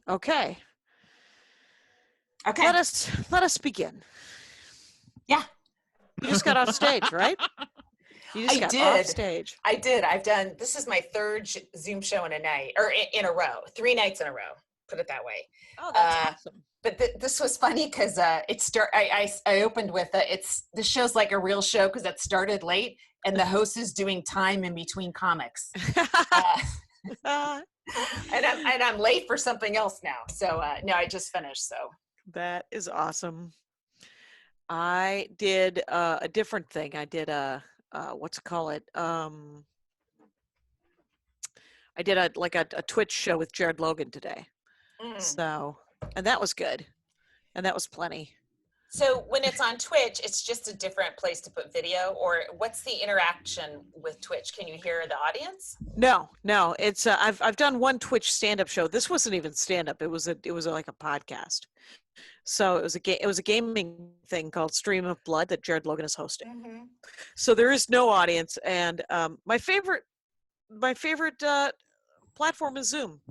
Okay. Okay. Let us begin. Yeah. You just got off stage, right? You just got off stage. I did. This is my third Zoom show in a night, or in a row, 3 nights in a row, put it that way. Oh, that's awesome. But this was funny because I opened with the show's like a real show because it started late and the host is doing time in between comics. And I'm late for something else now. So no, I just finished. So that is awesome. I did a different thing. I did I did a Twitch show with Jared Logan today. So, and that was good. And that was plenty. So when it's on Twitch, it's just a different place to put video, or what's the interaction with Twitch? Can you hear the audience? No. It's I've done one Twitch stand-up show. This wasn't even stand-up. It was like a podcast. So it was a gaming thing called Stream of Blood that Jared Logan is hosting. Mm-hmm. So there is no audience, and my favorite platform is Zoom.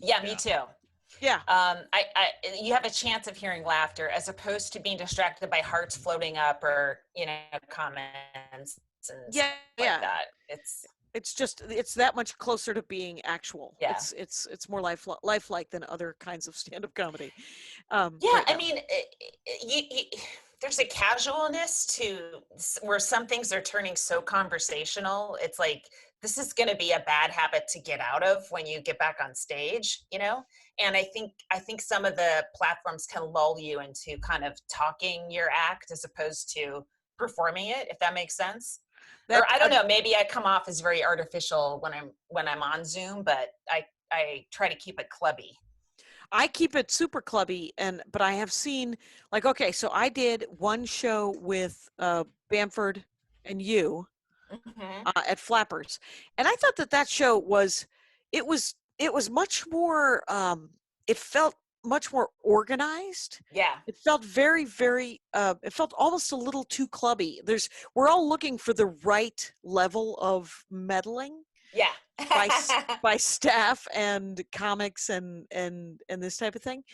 Yeah, me too. Yeah. You have a chance of hearing laughter as opposed to being distracted by hearts floating up or, comments and stuff like that. It's that much closer to being actual. Yeah. It's more lifelike than other kinds of stand-up comedy. I mean, there's a casualness to where some things are turning so conversational. It's like, this is going to be a bad habit to get out of when you get back on stage, And I think some of the platforms can lull you into kind of talking your act as opposed to performing it, if that makes sense. Or I don't know, maybe I come off as very artificial when I'm on Zoom, but I try to keep it clubby. I keep it super clubby, but I have seen so I did one show with Bamford and you. Mm-hmm. At Flappers, and I thought that show was much more it felt much more organized. Yeah, it felt very, very it felt almost a little too clubby. We're all looking for the right level of meddling, by staff and comics and this type of thing.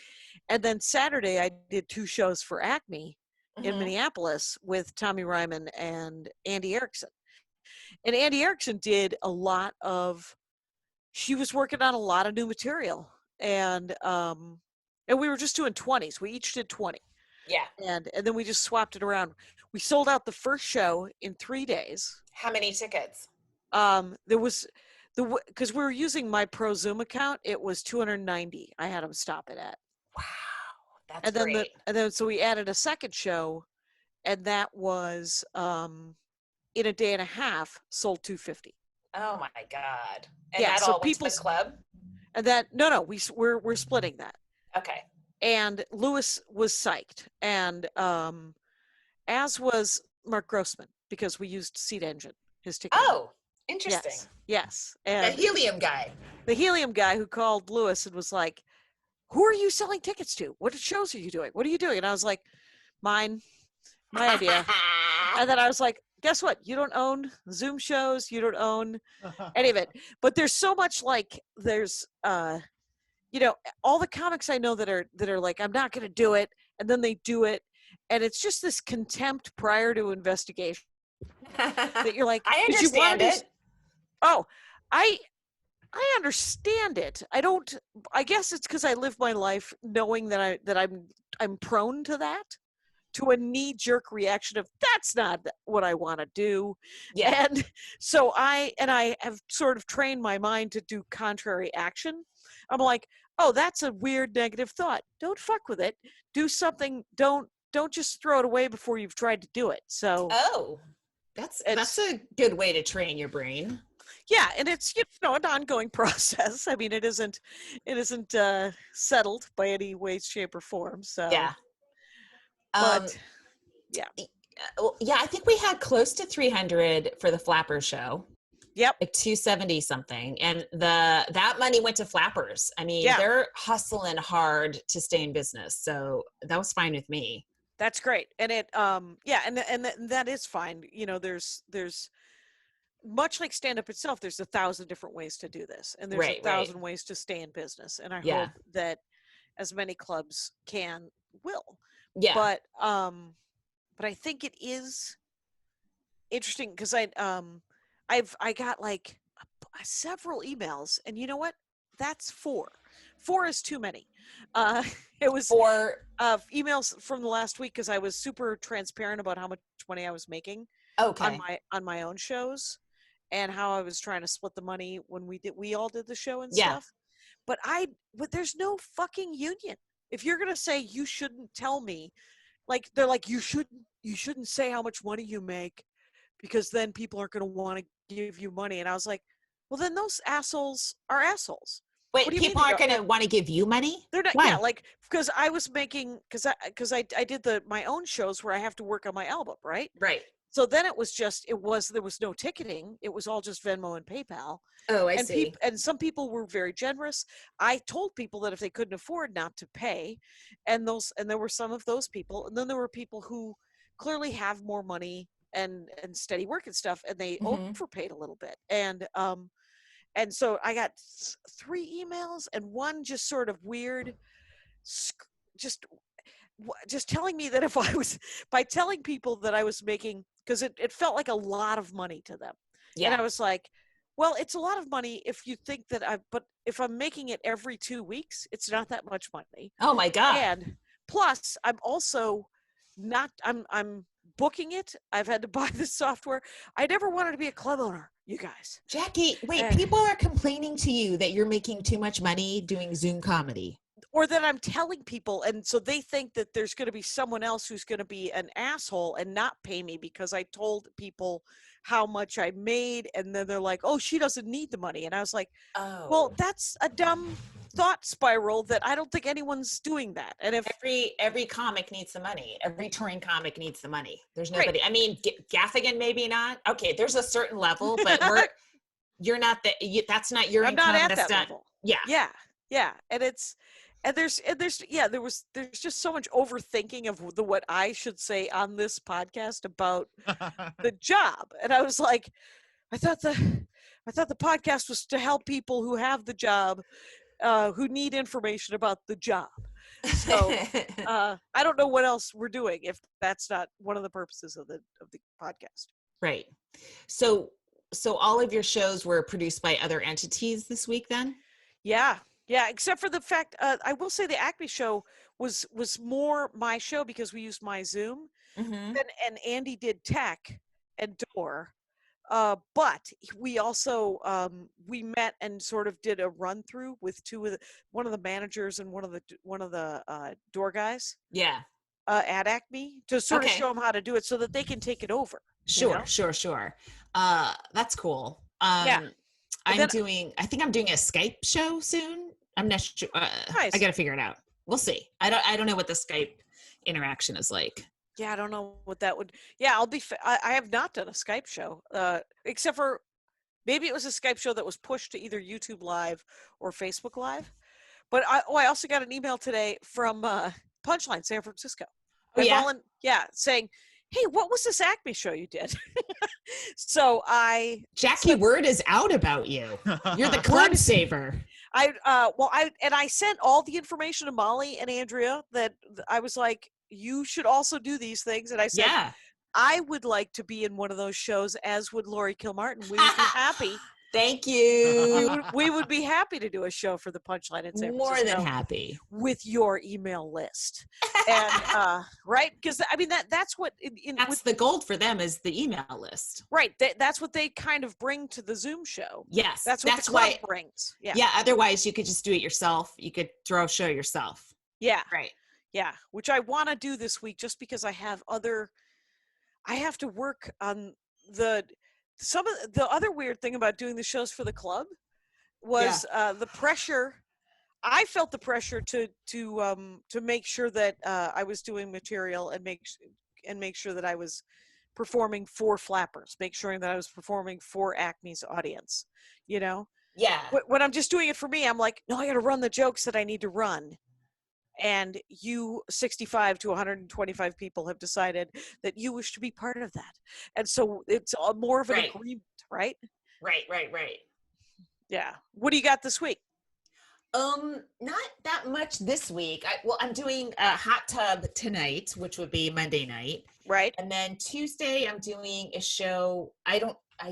And then Saturday I did 2 shows for Acme in Minneapolis with Tommy Ryman and Andy Erickson. And Andy Erickson did she was working on a lot of new material, and we were just doing 20s. We each did 20. Yeah. And then we just swapped it around. We sold out the first show in 3 days. How many tickets? There was because we were using my Pro Zoom account, it was 290. I had them stop it at. Wow. That's great. And then so we added a second show, and that was in a day and a half sold 250. Oh my God. And that all went to the club? And that we're splitting that. Okay. And Lewis was psyched, and as was Mark Grossman, because we used Seat Engine, his ticket. Oh, interesting. Yes. And the helium guy who called Lewis and was like, "Who are you selling tickets to? What shows are you doing? What are you doing?" And I was like, my idea. And then I was like, guess what? You don't own Zoom shows. You don't own any of it. But there's so much there's, all the comics I know that are like, I'm not going to do it. And then they do it. And it's just this contempt prior to investigation that you're like, I understand it. Oh, I understand it. I guess it's because I live my life knowing that I'm prone to that. To a knee-jerk reaction of that's not what I want to do. Yeah. And so I have sort of trained my mind to do contrary action. I'm like, oh, that's a weird negative thought. Don't fuck with it. Do something. Don't just throw it away before you've tried to do it. So that's a good way to train your brain. Yeah, and it's an ongoing process. I mean, it isn't settled by any way, shape, or form. So yeah. But I think we had close to 300 for the Flappers show. Yep. Like 270 something. And that money went to Flappers. I mean, they're hustling hard to stay in business. So that was fine with me. That's great. And it and that is fine. There's much like stand-up itself, there's 1,000 different ways to do this, and there's Right, 1,000 ways to stay in business. And I Yeah. hope that as many clubs will. Yeah. But I think it is interesting because I got like several emails, and you know what? That's 4. 4 is too many. It was 4 emails from the last week because I was super transparent about how much money I was making Okay. on my own shows, and how I was trying to split the money when we all did the show and Yeah. stuff. But there's no fucking union. If you're gonna say you shouldn't tell me, like they're like you shouldn't say how much money you make, because then people aren't gonna want to give you money. And I was like, well, then those assholes are assholes. What Wait, do you mean people aren't going to want to give you money? they're not? Why? Yeah, like because I was making because I did my own shows where I have to work on my album, right? Right. So then there was no ticketing. It was all just Venmo and PayPal. Oh, I And see. and some people were very generous. I told people that if they couldn't afford, not to pay, and there were some of those people, and then there were people who clearly have more money and steady work and stuff, and they Mhm. overpaid a little bit. And so I got 3 emails, and one just sort of weird, just telling me that if I was, by telling people that I was making, because it felt like a lot of money to them. And I Yeah. was like, well, it's a lot of money if you think that but if I'm making it every 2 weeks, it's not that much money. Oh my God. And plus I'm also not, I'm booking it. I've had to buy the software. I never wanted to be a club owner, you guys. Jackie, wait, And- people are complaining to you that you're making too much money doing Zoom comedy. Or that I'm telling people, and so they think that there's going to be someone else who's going to be an asshole and not pay me because I told people how much I made, and then they're like, oh, she doesn't need the money. And I was like, Oh. well, that's a dumb thought spiral that I don't think anyone's doing that. And if Every comic needs the money. Every touring comic needs the money. There's Right. nobody. I mean, Gaffigan maybe not. Okay, there's a certain level, but you're not that's not your I'm income. not at That's that not, level. Yeah. Yeah. And there's there's just so much overthinking of what I should say on this podcast about the job. And I was like, I thought the podcast was to help people who have the job, who need information about the job. So I don't know what else we're doing if that's not one of the purposes of the podcast. Right. So all of your shows were produced by other entities this week then? Yeah, except for the fact, I will say the Acme show was more my show because we used my Zoom, Mm-hmm. and Andy did tech and door. But we also we met and sort of did a run through with one of the managers and one of the door guys. Yeah. At Acme to sort of Okay. show them how to do it so that they can take it over. Sure. That's cool. Yeah. I think I'm doing a Skype show soon. I'm not sure. Nice. I got to figure it out. We'll see. I don't know what the Skype interaction is like. Yeah, I don't know what that would. Yeah, I have not done a Skype show, except for maybe it was a Skype show that was pushed to either YouTube Live or Facebook Live. But I also got an email today from Punchline San Francisco. Oh, yeah? Saying, hey, what was this Acme show you did? So Jackie, word is out about you. You're the club saver. I sent all the information to Molly and Andrea that I was like, you should also do these things. And I said, Yeah. I would like to be in one of those shows, as would Laurie Kilmartin. We would be happy. Thank you. We would be happy to do a show for the Punchline in San Francisco. More than happy. With your email list. And right? Because I mean that's what that's the gold for them, is the email list. Right. That's what they kind of bring to the Zoom show. Yes. That's what the club brings. Yeah. Yeah. Otherwise you could just do it yourself. You could throw a show yourself. Yeah. Right. Yeah. Which I want to do this week just because I have to work on some of the other weird thing about doing the shows for the club was the pressure. I felt the pressure to make sure that I was doing material and make sure that I was performing for Flappers, make sure that I was performing for Acme's audience, you know? Yeah. When I'm just doing it for me, I'm like, no, I got to run the jokes that I need to run. and you 65 to 125 people have decided that you wish to be part of that. And so it's more of an Right. agreement, right? Right. Yeah. What do you got this week? Not that much this week. I'm doing a hot tub tonight, which would be Monday night. Right. And then Tuesday I'm doing a show. I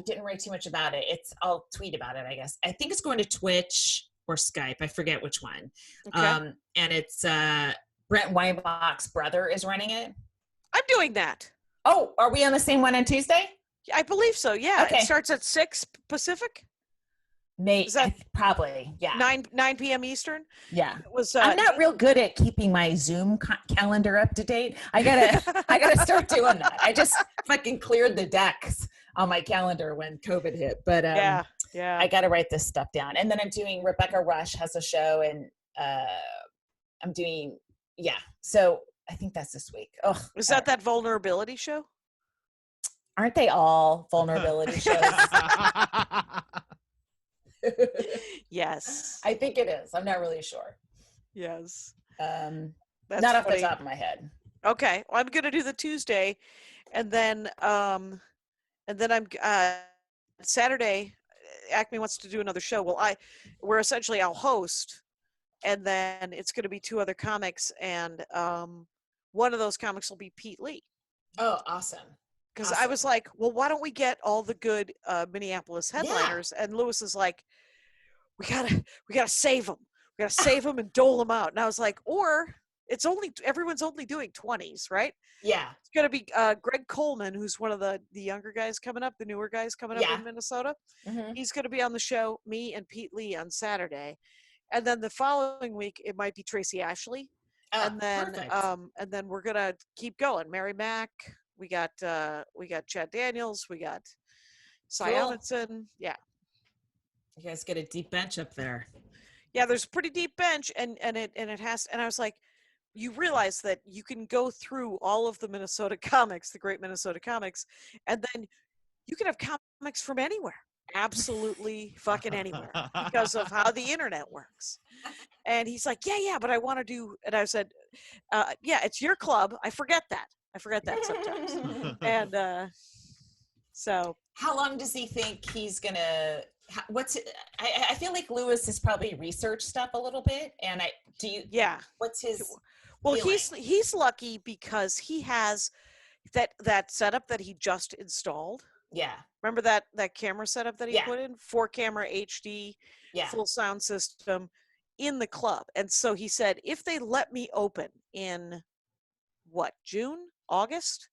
didn't write too much about it. I'll tweet about it, I guess. I think it's going to Twitch or Skype. I forget which one. Okay. And it's Brent Weinbach's brother is running it. I'm doing that. Oh, are we on the same one on Tuesday? I believe so. Yeah. Okay. It starts at 6 Pacific. Is that probably, yeah. 9 p.m. Eastern. Yeah. It was, I'm not real good at keeping my Zoom calendar up to date. I gotta start doing that. I just fucking cleared the decks on my calendar when COVID hit. But yeah. I gotta write this stuff down. And then I'm doing Rebecca Rush has a show, and I'm doing So I think that's this week. Oh, is that vulnerability show? Aren't they all vulnerability shows? Yes. I think it is. I'm not really sure. Yes. That's not off the top of my head. Okay. Well, I'm going to do the Tuesday, and then I'm Saturday. Acme wants to do another show. Well, I'll host, and then it's going to be 2 other comics, and one of those comics will be Pete Lee. Oh, awesome. Because I was like, well, why don't we get all the good Minneapolis headliners? Yeah. And Lewis is like, we gotta save them. We gotta save them and dole them out. And I was like, or everyone's only doing 20s, right? Yeah. It's gonna be Greg Coleman, who's one of the younger guys coming up, the newer guys coming up in Minnesota. Mm-hmm. He's gonna be on the show. Me and Pete Lee on Saturday, and then the following week it might be Tracy Ashley, and then we're gonna keep going. Mary Mack. We got Chad Daniels. We got Cy Amundsen. Yeah. You guys get a deep bench up there. Yeah, there's a pretty deep bench, and it has. And I was like, you realize that you can go through all of the Minnesota comics, the great Minnesota comics, and then you can have comics from anywhere, absolutely fucking anywhere, because of how the internet works. And he's like, yeah, but I want to do. And I said, yeah, it's your club. I forget that sometimes. And so. How long does he think he's gonna? I feel like Lewis has probably researched stuff a little bit, and what's his? Well, feeling? he's lucky because he has that setup that he just installed. Yeah. Remember that camera setup that he put in? 4-camera HD, full sound system in the club. And so he said, if they let me open in June, August,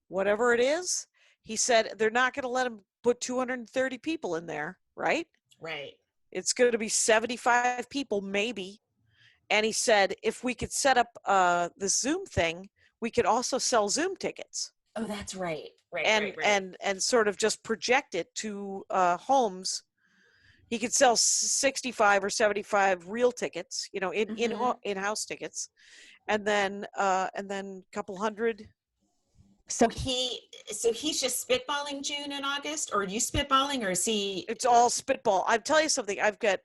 whatever it is, he said they're not going to let him put 230 people in there, right? Right. It's going to be 75 people maybe. And he said if we could set up the Zoom thing, we could also sell Zoom tickets. Oh, that's right. Right. And sort of just project it to homes. He could sell 65 or 75 real tickets, in-house tickets, and then a couple hundred. So he's just spitballing June and August, or are you spitballing, or is he? It's all spitball. I'll tell you something. I've got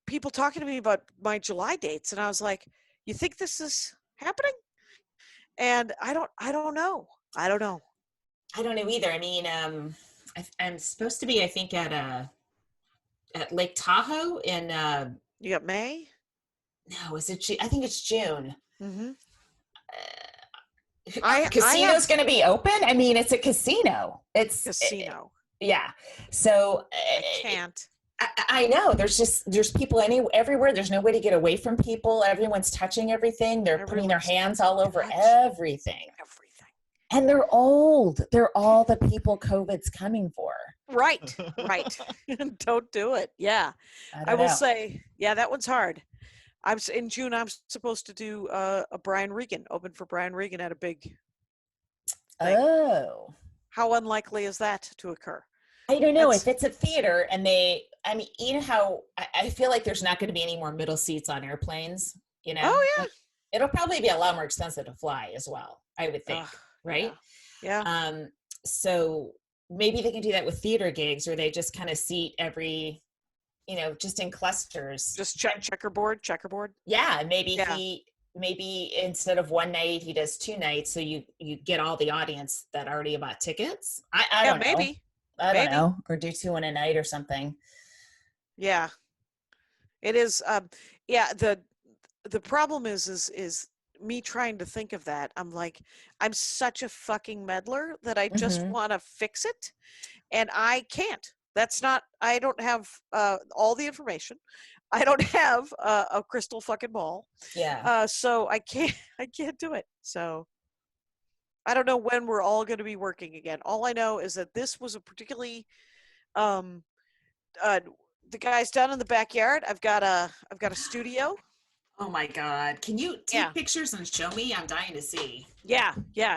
people talking to me about my July dates, and I was like, "You think this is happening?" And I don't know. I don't know either. I mean, I'm supposed to be, I think, at Lake Tahoe in. You got May? No, is it? I think it's June. Mm-hmm. Casino's going to be open. I mean, it's a casino. It's casino. Yeah. So I can't. I know. There's people everywhere. There's no way to get away from people. Everyone's touching everything. They're putting their hands all over everything. And they're old. They're all the people COVID's coming for. Right. Don't do it. Yeah. I will say, that one's hard. In June, I'm supposed to do a Brian Regan, open for Brian Regan at a big thing. Oh. How unlikely is that to occur? I don't know. If it's a theater and you know how I feel like there's not going to be any more middle seats on airplanes, you know? Oh, yeah. It'll probably be a lot more expensive to fly as well, I would think. Right? Yeah. So maybe they can do that with theater gigs, where they just kind of seat every just in clusters. Just checkerboard. Yeah, maybe instead of one night, he does 2 nights, so you get all the audience that already bought tickets. I don't know. I don't know, or do 2 in a night or something. Yeah, it is. Yeah, the problem is me trying to think of that. I'm like, I'm such a fucking meddler that I just want to fix it, and I can't. That's not. I don't have all the information. I don't have a crystal fucking ball. Yeah. So I can't. I can't do it. So I don't know when we're all going to be working again. All I know is that this was a particularly um, the guys down in the backyard. I've got a studio. Oh my God. Can you take pictures and show me? I'm dying to see. Yeah.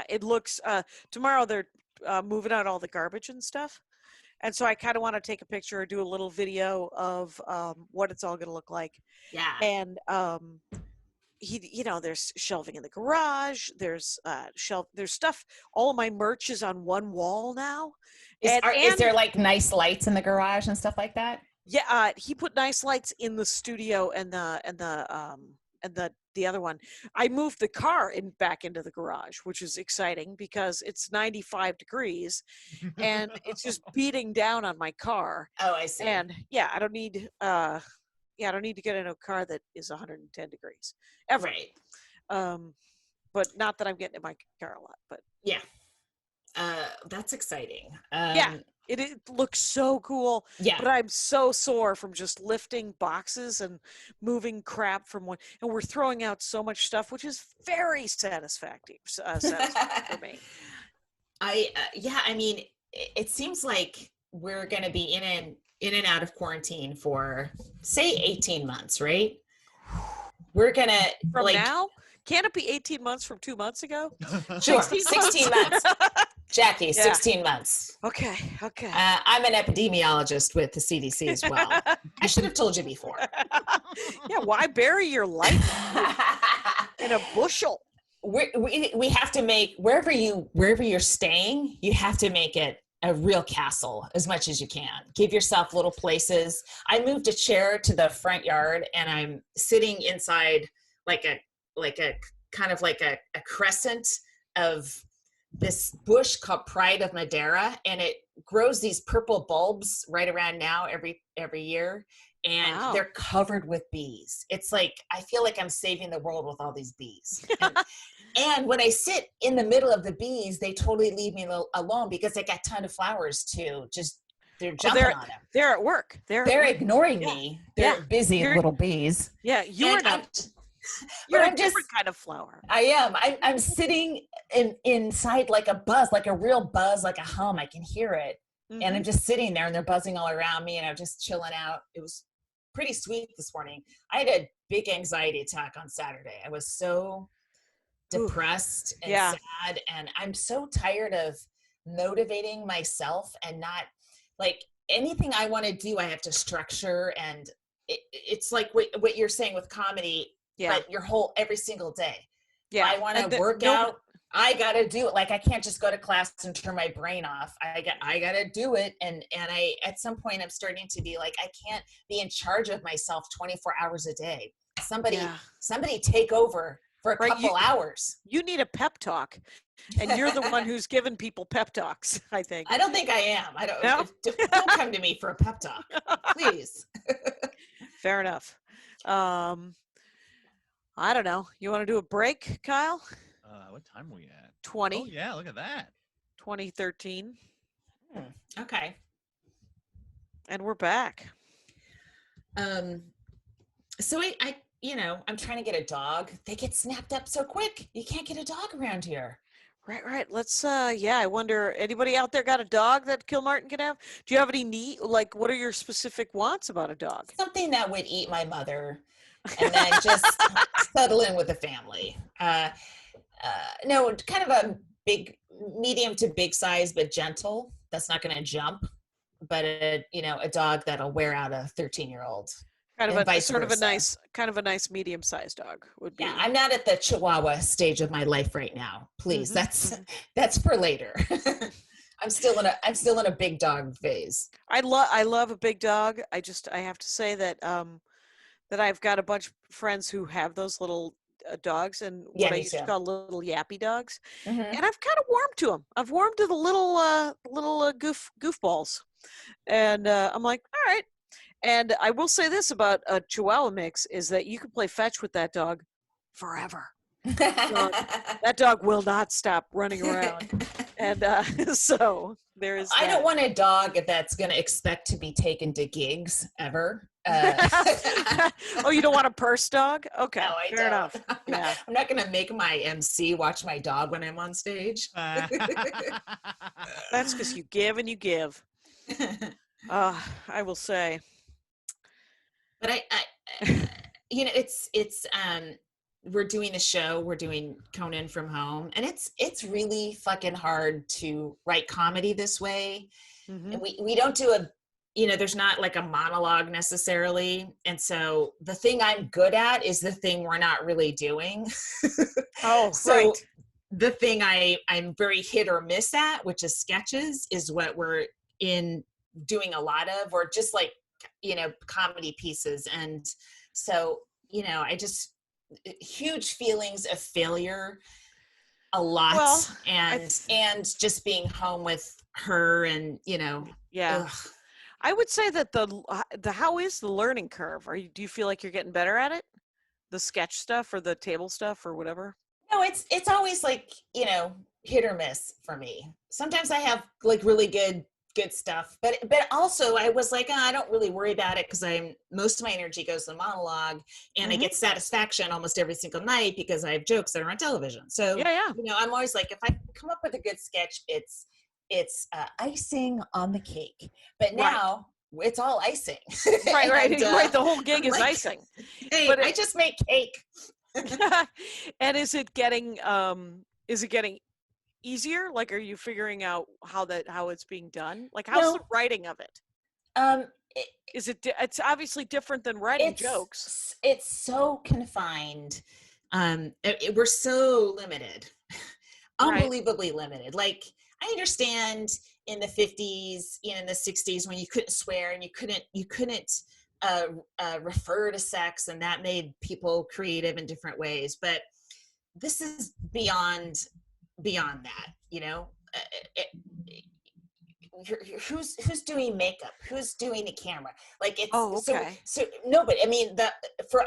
It looks tomorrow they're moving out all the garbage and stuff. And so I kind of want to take a picture or do a little video of what it's all going to look like. Yeah. And there's shelving in the garage. There's there's stuff. All of my merch is on one wall now. Is there like nice lights in the garage and stuff like that? Yeah, he put nice lights in the studio and the other one. I moved the car back into the garage, which is exciting because it's 95 degrees and it's just beating down on my car. Oh, I see. And I don't need I don't need to get in a car that is 110 degrees ever. Right. But not that I'm getting in my car a lot, but yeah. That's exciting. It looks so cool. Yeah. But I'm so sore from just lifting boxes and moving crap from one. And we're throwing out so much stuff, which is very satisfying for me. I mean, it seems like we're going to be in and out of quarantine for, say, 18 months, right? We're going to... From now? Can't it be 18 months from 2 months ago? Sure, 16 months. Jackie, 16 months. Okay. I'm an epidemiologist with the CDC as well. I should have told you before. Yeah, why bury your life in a bushel? We have to make, wherever you're staying, you have to make it a real castle as much as you can. Give yourself little places. I moved a chair to the front yard and I'm sitting inside like a kind of like a crescent of this bush called Pride of Madeira, and it grows these purple bulbs right around now every year, and wow. They're covered with bees. It's like I feel like I'm saving the world with all these bees. And when I sit in the middle of the bees, they totally leave me alone because they got a ton of flowers too. Just they're jumping on them. They're at work. They're ignoring me. They're busy little bees. Yeah, you're not. You're a different kind of flower. I am. I'm sitting inside like a buzz, like a real buzz, like a hum. I can hear it. And I'm just sitting there and they're buzzing all around me and I'm just chilling out. It was pretty sweet this morning. I had a big anxiety attack on Saturday. I was so depressed and sad. And I'm so tired of motivating myself and not like anything I want to do, I have to structure. And it's like what you're saying with comedy. Yeah. But every single day. Yeah. I want to work out. I got to do it. Like I can't just go to class and turn my brain off. I got to do it. And I, at some point I'm starting to be like, I can't be in charge of myself 24 hours a day. Somebody take over for a couple hours. You need a pep talk. And you're the one who's given people pep talks, I think. I don't think I am. Don't come to me for a pep talk, please. Fair enough. I don't know. You want to do a break, Kyle? What time are we at? 20. Oh, yeah. Look at that. 2013. Okay. And we're back. So I'm trying to get a dog. They get snapped up so quick. You can't get a dog around here. Right. Let's, I wonder, anybody out there got a dog that Kilmartin can have? Do you have any what are your specific wants about a dog? Something that would eat my mother. And then just settle in with the family. No, kind of a medium to big size, but gentle. That's not going to jump. But a dog that'll wear out a 13-year-old. Kind of a nice medium-sized dog would be. Yeah, I'm not at the Chihuahua stage of my life right now. Please, that's for later. I'm still in a big dog phase. I love a big dog. I have to say that that I've got a bunch of friends who have those little dogs, and Yeah, what I me used to too. call little yappy dogs. Mm-hmm. And I've kind of warmed to them. I've warmed to the little goofballs, and I'm like, all right. And I will say this about a Chihuahua mix is that you can play fetch with that dog forever. That dog will not stop running around. And so there is I that. don't want a dog that's going to expect to be taken to gigs ever. Oh, you don't want a purse dog? Okay, No, I fair don't. enough. Yeah. I'm not going to make my MC watch my dog when I'm on stage. That's because you give and you give. I will say. But I it's we're doing a show, we're doing Conan from home, and it's really fucking hard to write comedy this way. Mhm. And we don't do there's not like a monologue necessarily. And so the thing I'm good at is the thing we're not really doing. Oh, So right. the thing I'm very hit or miss at, which is sketches, is what we're in doing a lot of, or just like, comedy pieces. And so, I just, huge feelings of failure a lot. Well, and just being home with her and, yeah. ugh. I would say that the how is the learning curve? Do you feel like you're getting better at it? The sketch stuff or the table stuff or whatever? No, it's always like, hit or miss for me. Sometimes I have like really good stuff, but also I was like, I don't really worry about it because most of my energy goes to the monologue, and I get satisfaction almost every single night because I have jokes that are on television. So Yeah. I'm always like, if I come up with a good sketch, it's icing on the cake. But now it's all icing. Right. And, Right. The whole gig I'm is like, icing. Hey, But I just make cake. And is it getting easier? Like, are you figuring out how it's being done? Like, how's the No. writing of it? It, It's obviously different than writing jokes. It's so confined. We're so limited, Right. unbelievably limited. Like, I understand in the 50s, in the 60s, when you couldn't swear and you couldn't refer to sex, and that made people creative in different ways. But this is beyond that. Who's doing makeup, who's doing the camera, like it's Okay. so nobody. I mean, for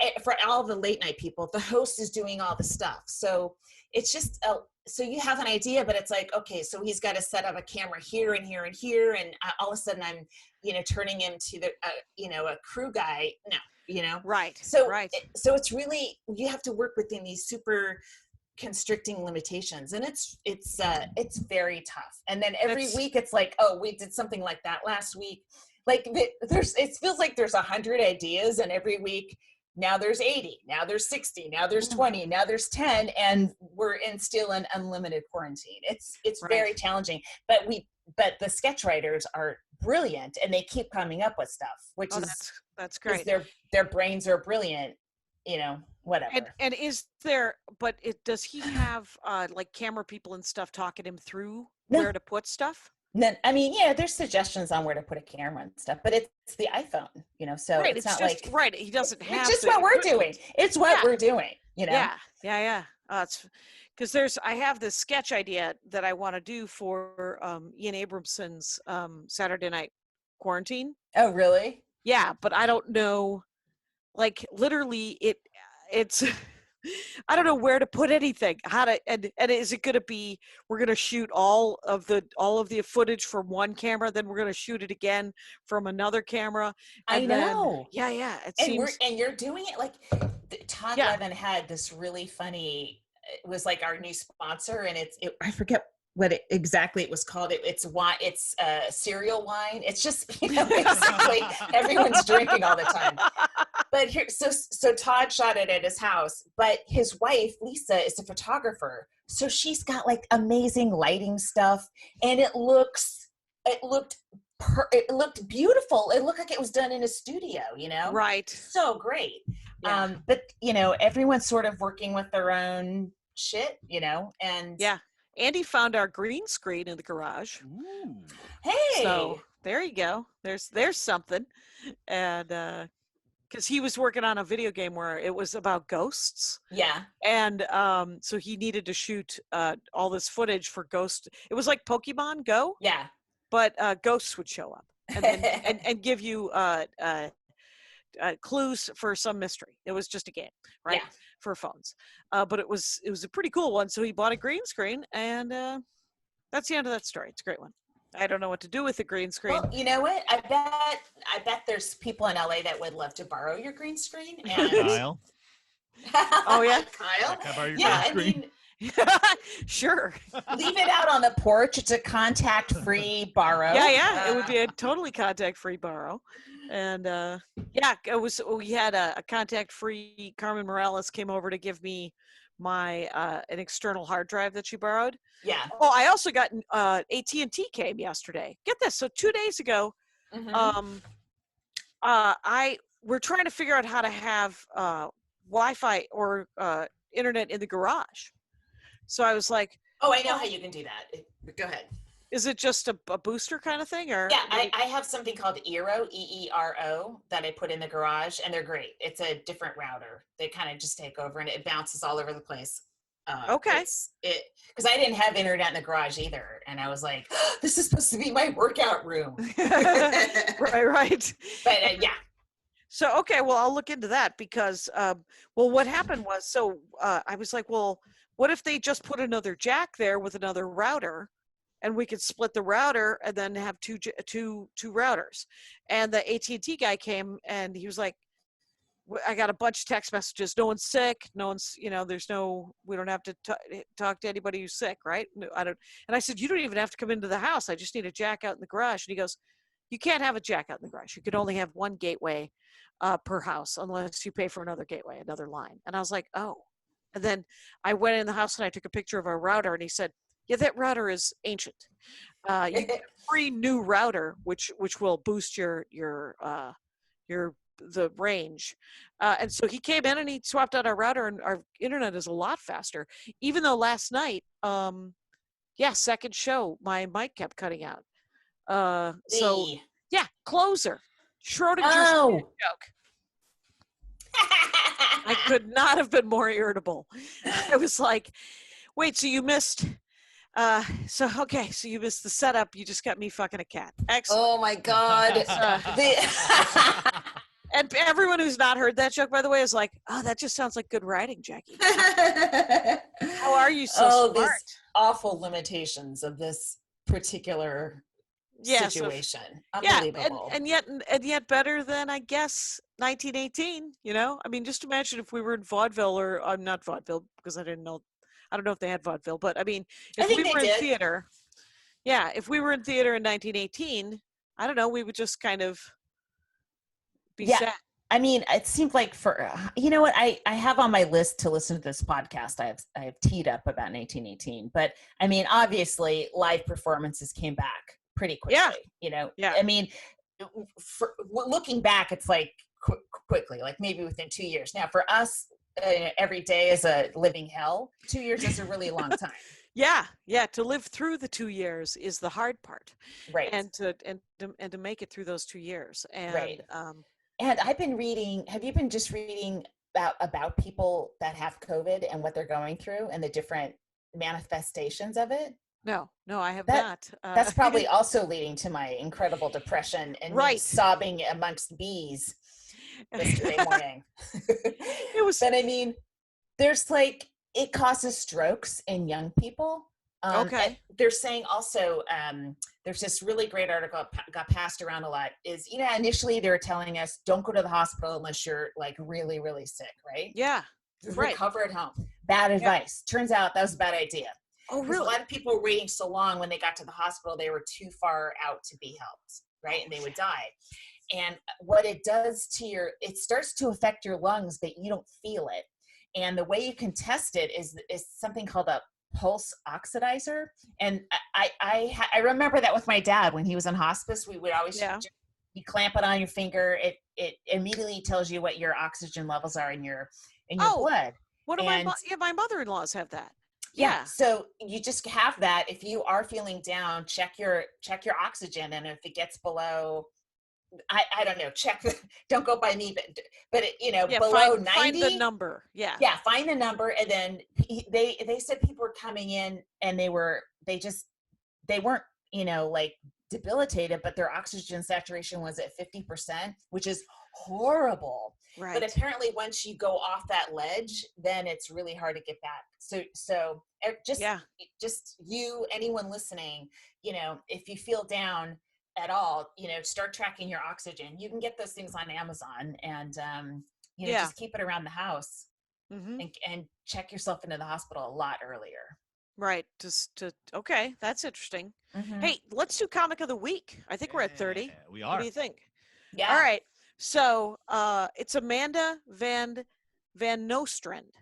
all the late night people, the host is doing all the stuff, so it's just so you have an idea, but it's like, okay, so he's got to set up a camera here and here and here, and all of a sudden I'm turning him to the a crew guy. No. Right. So right. So it's really, you have to work within these super constricting limitations, and it's very tough. And then every week it's like, oh, we did something like that last week. Like it feels like there's 100 ideas, and every week now there's 80, now there's 60, now there's 20, now there's 10, and we're still in unlimited quarantine. It's very challenging, but the sketch writers are brilliant, and they keep coming up with stuff, which that's great. Their brains are brilliant, whatever. And does he have like camera people and stuff talking him through where to put stuff? Then, I mean, yeah, there's suggestions on where to put a camera and stuff, but it's the iPhone, so it's not just, like he doesn't have. It's just what we're doing. It's what we're doing, Yeah. It's because I have this sketch idea that I want to do for Ian Abramson's Saturday Night Quarantine. Oh, really? Yeah, but I don't know. Like, literally, it's I don't know where to put anything. And is it going to be, we're going to shoot all of the footage from one camera, then we're going to shoot it again from another camera. And I know. Yeah. And you're doing it like Todd Levin had this really funny. It was like our new sponsor, and I forget what exactly it was called. It's wine. It's cereal wine. It's just basically everyone's drinking all the time. But so Todd shot it at his house, but his wife Lisa is a photographer, so she's got like amazing lighting stuff, and it looked beautiful. It looked like it was done in a studio, Right. So great. Yeah. But everyone's sort of working with their own shit, and yeah. Andy found our green screen in the garage. Ooh. Hey. So there you go. There's something. And because he was working on a video game where it was about ghosts. Yeah. And so he needed to shoot all this footage for ghost. It was like Pokemon Go, Yeah. but ghosts would show up and then and give you clues for some mystery. It was just a game, right? Yeah. For phones. But it was a pretty cool one. So he bought a green screen, and that's the end of that story. It's a great one. I don't know what to do with the green screen. Well, you know what? I bet there's people in LA that would love to borrow your green screen. And Kyle. Oh, yeah? Kyle. Can I borrow your Yeah, green I screen? mean, Sure. leave it out on the porch. It's a contact-free borrow. Yeah. It would be a totally contact-free borrow. And we had a contact-free. Carmen Morales came over to give me my an external hard drive that she borrowed. Yeah. Oh, I also got AT&T came yesterday. Get this. So 2 days ago, Mhm. we're trying to figure out how to have Wi-Fi or internet in the garage. So I was like, Oh, I know how you can do that. Go ahead. is it just a booster kind of thing, or? Yeah, I have something called Eero, EERO, that I put in the garage, and they're great. It's a different router. They kind of just take over, and it bounces all over the place. Okay. Because I didn't have internet in the garage either, and I was like, this is supposed to be my workout room. right. But yeah. So, okay, well, I'll look into that because, what happened was, I was like, well, what if they just put another jack there with another router, and we could split the router and then have two routers? And the AT&T guy came and he was like, I got a bunch of text messages. No one's sick. No one's, we don't have to talk to anybody who's sick, right? No, I don't. And I said, you don't even have to come into the house. I just need a jack out in the garage. And he goes, you can't have a jack out in the garage. You could only have one gateway per house unless you pay for another gateway, another line. And I was like, oh. And then I went in the house and I took a picture of our router, and he said, yeah, that router is ancient. You get a free new router, which will boost your the range. And so he came in and he swapped out our router, and our internet is a lot faster. Even though last night, second show, my mic kept cutting out. So yeah, closer. Schrodinger's joke. I could not have been more irritable. I was like, wait, so you missed so you missed the setup. You just got me fucking a cat. Excellent. Oh my God. And everyone who's not heard that joke, by the way, is like, oh, that just sounds like good writing, Jackie. How are you so smart? These awful limitations of this particular situation. Unbelievable. And yet better than, I guess, 1918. I mean, just imagine if we were in vaudeville, or not vaudeville, because I don't know if they had vaudeville, but I mean, if we were in theater, if we were in theater in 1918, I don't know, we would just kind of be set. I mean, it seemed like you know what, I have on my list to listen to this podcast. I have teed up about 1918, but I mean, obviously live performances came back pretty quickly. I mean, looking back, it's like quickly, like maybe within 2 years. Now for us, every day is a living hell. 2 years is a really long time. Yeah. To live through the 2 years is the hard part, right? And to make it through those 2 years, and right. And I've been reading. Have you been just reading about people that have COVID and what they're going through and the different manifestations of it? No, I have not. That's probably also leading to my incredible depression and me sobbing amongst bees yesterday morning. It was. But I mean, there's like, it causes strokes in young people. Okay. They're saying also, there's this really great article got passed around a lot, is, initially they were telling us, don't go to the hospital unless you're like really, really sick, right? Yeah. Right. Recover at home. Bad advice. Turns out that was a bad idea. Oh, really? A lot of people were waiting so long when they got to the hospital, they were too far out to be helped, right? And they would die. And what it does it starts to affect your lungs, but you don't feel it. And the way you can test it is something called a pulse oxidizer. And I remember that with my dad when he was in hospice. We would always you clamp it on your finger. It immediately tells you what your oxygen levels are in your blood. What do my mother-in-laws have that? Yeah. So you just have that. If you are feeling down, check your oxygen. And if it gets below, I don't know, don't go by me, but below 90. Find the number. Yeah. Yeah. Find the number. And then they said people were coming in and they weren't, like debilitated, but their oxygen saturation was at 50%, which is horrible. Right. But apparently once you go off that ledge, then it's really hard to get back. So just anyone listening, if you feel down at all, start tracking your oxygen. You can get those things on Amazon and, just keep it around the house and check yourself into the hospital a lot earlier. Right. Okay. That's interesting. Hey, let's do comic of the week. I think we're at 30. We are. What do you think? Yeah. All right. So it's Amanda Van Nostrand.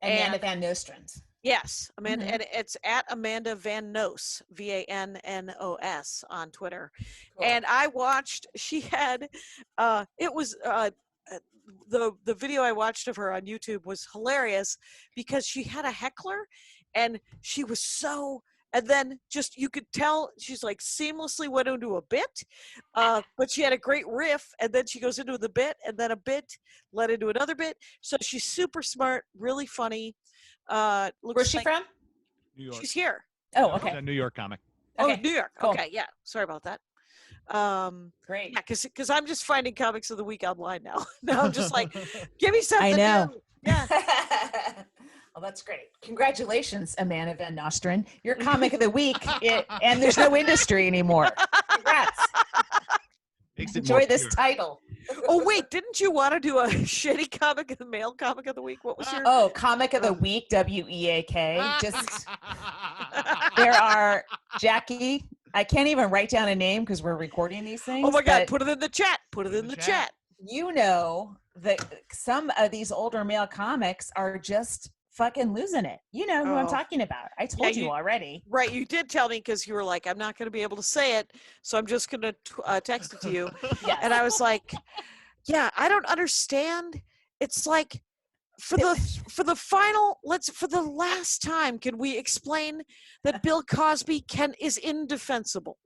Amanda Van Nostrand. Yes, Amanda, and it's at Amanda Van Nos, VANNOS on Twitter. Cool. And I watched. She had. It was the video I watched of her on YouTube was hilarious because she had a heckler, and she was so. And then just you could tell she's like seamlessly went into a bit, but she had a great riff, and then she goes into the bit, and then a bit led into another bit. So she's super smart, really funny. Where's she from? New York. She's here. Oh, okay. A New York comic. Okay. Okay. Oh, New York. Cool. Okay, yeah. Sorry about that. Great. Yeah, because I'm just finding comics of the week online now. Now I'm just like, give me something. I know. New. Yeah. Well, that's great. Congratulations, Amanda Van Nostrand. Your comic of the week, and there's no industry anymore. Congrats. Enjoy this title. Oh, wait, didn't you want to do a shitty male comic of the week? What was your? Oh, comic of the week, WEAK. Just, there are, Jackie, I can't even write down a name because we're recording these things. Oh my God, put it in the chat. Put it in the chat. You know that some of these older male comics are just fucking losing it. You know who I'm talking about. I told you already. Right, you did tell me because you were like, I'm not going to be able to say it, so I'm just going to text it to you. Yes. And I was like, yeah, I don't understand. It's like for the last time, can we explain that Bill Cosby is indefensible?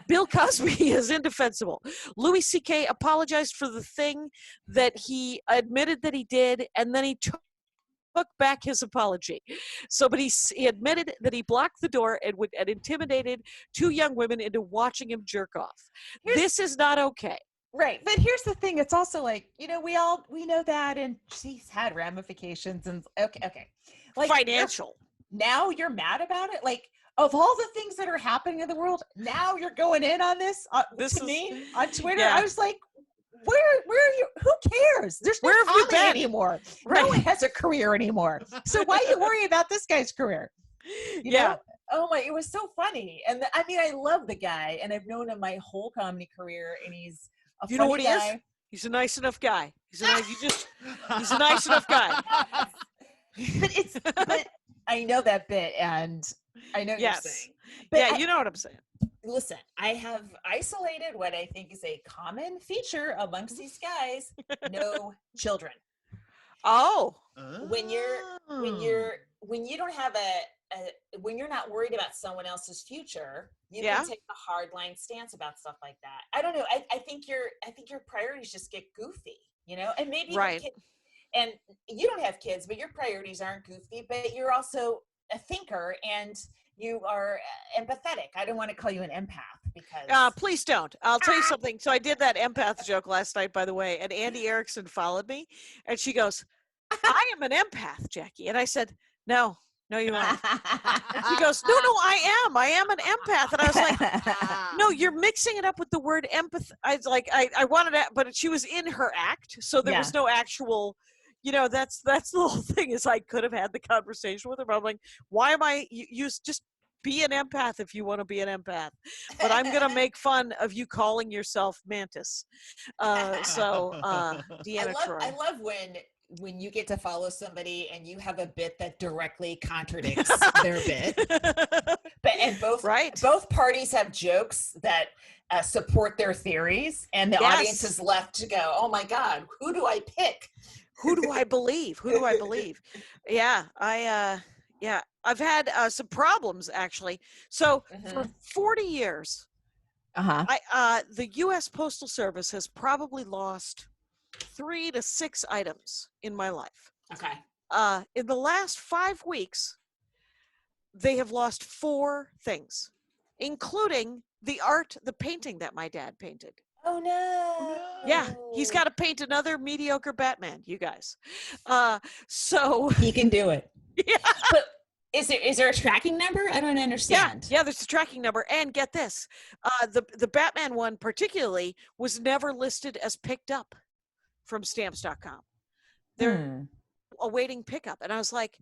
Bill Cosby is indefensible. Louis C.K. apologized for the thing that he admitted that he did, and then he took back his apology. So, but he admitted that he blocked the door and intimidated two young women into watching him jerk off. This is not okay. Right. But here's the thing. It's also like, we know that, and she's had ramifications and okay. Like financial. Now you're mad about it? Like, of all the things that are happening in the world, now you're going in on this, me on Twitter. Yeah. I was like, where are you? Who cares? There's no comedy anymore. Right. No one has a career anymore. So why are you worrying about this guy's career? You know? Oh my, it was so funny. And I love the guy, and I've known him my whole comedy career, and he's a funny know what guy. He is? He's a nice enough guy. He's a nice enough guy. But I know that bit, and I know you're saying. But you know what I'm saying. Listen, I have isolated what I think is a common feature amongst these guys: no children. Oh, when you don't have when you're not worried about someone else's future, you can take a hard line stance about stuff like that. I don't know. I think your priorities just get goofy, and maybe and you don't have kids, but your priorities aren't goofy, but you're also a thinker and you are empathetic. I don't want to call you an empath because please don't. I'll tell you something. So I did that empath joke last night, by the way, and Andy Erickson followed me, and she goes, "I am an empath, Jackie," and I said, "No, you aren't." She goes, "No, I am. I am an empath," and I was like, "No, you're mixing it up with the word empath." I was like, I wanted to, but she was in her act, so there was no actual. That's the whole thing is I could have had the conversation with her, but I'm like, why am I, you just be an empath if you want to be an empath, but I'm going to make fun of you calling yourself Mantis. Deanna Troy. I love when you get to follow somebody and you have a bit that directly contradicts their bit. And both parties have jokes that support their theories, and the audience is left to go, oh my God, who do I pick? Who do I believe? Yeah, I've had some problems actually. So for Mhm. 40 years, Uh-huh. the U.S. Postal Service has probably lost 3 to 6 items in my life. Okay. In the last 5 weeks, they have lost 4 things, including the painting that my dad painted. Oh no. Yeah, he's got to paint another mediocre Batman, you guys. So He can do it. yeah, But is there a tracking number? I don't understand. yeah, there's a tracking number, and get this, the Batman one particularly was never listed as picked up from stamps.com. They're Hmm. awaiting pickup, and I was like,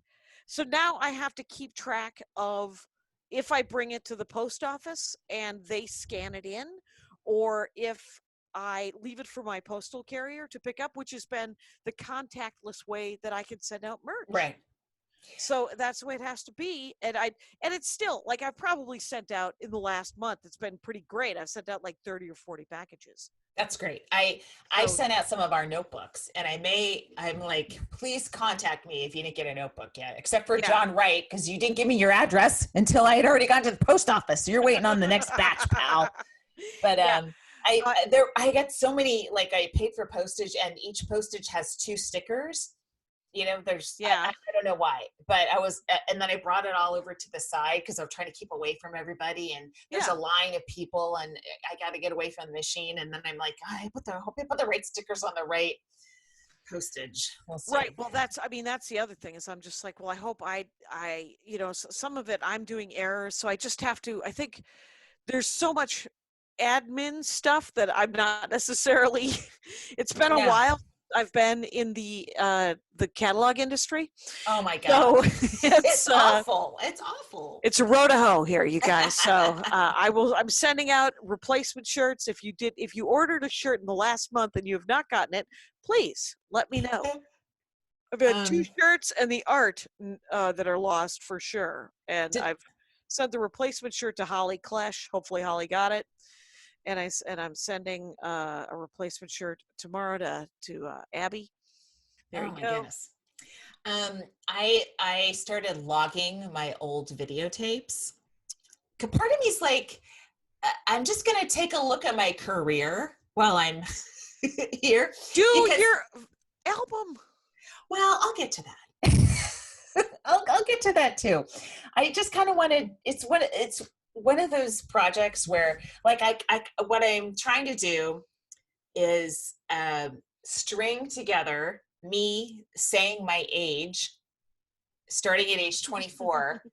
so now I have to keep track of if I bring it to the post office and they scan it in, or if I leave it for my postal carrier to pick up, which has been the contactless way that I can send out merch. Right. So that's the way it has to be. And it's still like I've probably sent out in the last month. It's been pretty great. I've sent out like 30 or 40 packages. That's great. I So- sent out some of our notebooks, and I'm like, please contact me if you didn't get a notebook yet, except for Yeah. John Wright, because you didn't give me your address until I had already gone to the post office. So you're waiting on the next batch, pal. But Yeah. I got so many, like I paid for postage, and each postage has 2 stickers. You know, there's Yeah. I don't know why, but and then I brought it all over to the side because I'm trying to keep away from everybody, and there's Yeah. a line of people, and I got to get away from the machine. And then I'm like, I hope I put the right stickers on the right postage. We'll see. Right. Well, that's the other thing is I'm just like, well, I hope some of it I'm doing errors. So I just have to, I think there's so much admin stuff that I'm not necessarily, it's been a Yeah. while. I've been in the catalog industry. Oh my God. So It's awful. It's awful. it's a road to hoe here, you guys. So I'm sending out replacement shirts. If you ordered a shirt in the last month and you have not gotten it, please let me know. I've had 2 shirts and the art that are lost for sure. And I've sent the replacement shirt to Holly Klesch. Hopefully Holly got it. And I'm sending a replacement shirt tomorrow to Abby. There you my go. Goodness. I started logging my old videotapes. Part of me is like, I'm just gonna take a look at my career while I'm here. Do because- your album. Well, I'll get to that. I'll get to that too. I just kind of wanted. It's one of those projects where, like, what I'm trying to do is string together me saying my age, starting at age 24,